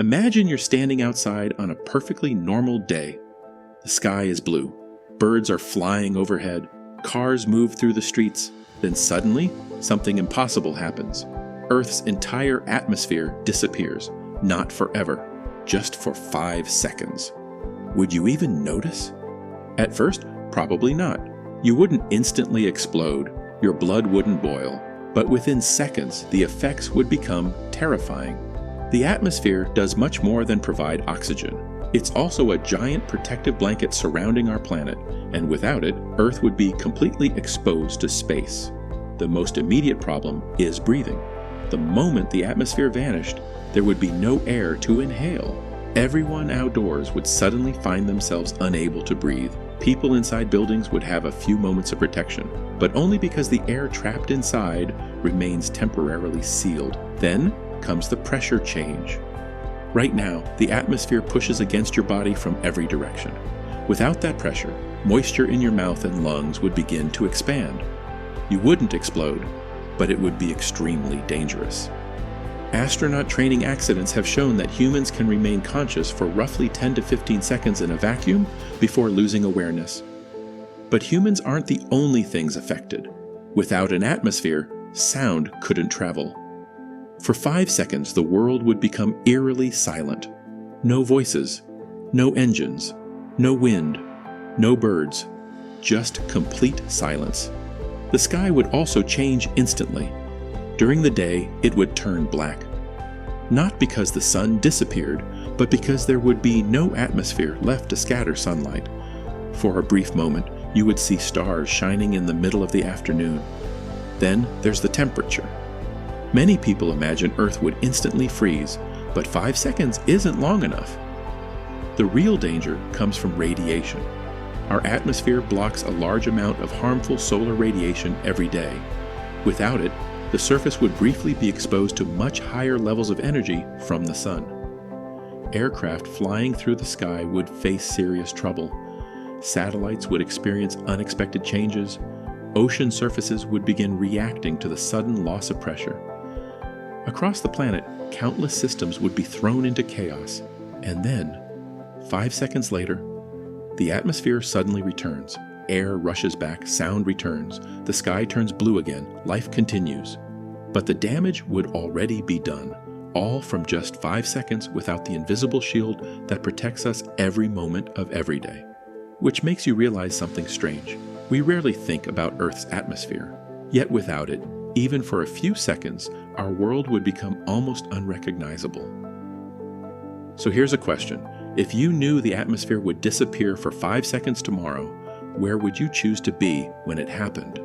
Imagine you're standing outside on a perfectly normal day. The sky is blue. Birds are flying overhead. Cars move through the streets. Then suddenly, something impossible happens. Earth's entire atmosphere disappears. Not forever, just for 5 seconds. Would you even notice? At first, probably not. You wouldn't instantly explode. Your blood wouldn't boil. But within seconds, the effects would become terrifying. The atmosphere does much more than provide oxygen. It's also a giant protective blanket surrounding our planet, and without it, Earth would be completely exposed to space. The most immediate problem is breathing. The moment the atmosphere vanished, there would be no air to inhale. Everyone outdoors would suddenly find themselves unable to breathe. People inside buildings would have a few moments of protection, but only because the air trapped inside remains temporarily sealed. Then comes the pressure change. Right now, the atmosphere pushes against your body from every direction. Without that pressure, moisture in your mouth and lungs would begin to expand. You wouldn't explode, but it would be extremely dangerous. Astronaut training accidents have shown that humans can remain conscious for roughly 10 to 15 seconds in a vacuum before losing awareness. But humans aren't the only things affected. Without an atmosphere, sound couldn't travel. For 5 seconds, the world would become eerily silent. No voices, no engines, no wind, no birds, just complete silence. The sky would also change instantly. During the day, it would turn black. Not because the sun disappeared, but because there would be no atmosphere left to scatter sunlight. For a brief moment, you would see stars shining in the middle of the afternoon. Then there's the temperature. Many people imagine Earth would instantly freeze, but 5 seconds isn't long enough. The real danger comes from radiation. Our atmosphere blocks a large amount of harmful solar radiation every day. Without it, the surface would briefly be exposed to much higher levels of energy from the sun. Aircraft flying through the sky would face serious trouble. Satellites would experience unexpected changes. Ocean surfaces would begin reacting to the sudden loss of pressure. Across the planet, countless systems would be thrown into chaos. And then, 5 seconds later, the atmosphere suddenly returns. Air rushes back, sound returns, the sky turns blue again, life continues. But the damage would already be done, all from just 5 seconds without the invisible shield that protects us every moment of every day. Which makes you realize something strange. We rarely think about Earth's atmosphere. Yet without it, even for a few seconds, our world would become almost unrecognizable. So here's a question. If you knew the atmosphere would disappear for 5 seconds tomorrow, where would you choose to be when it happened?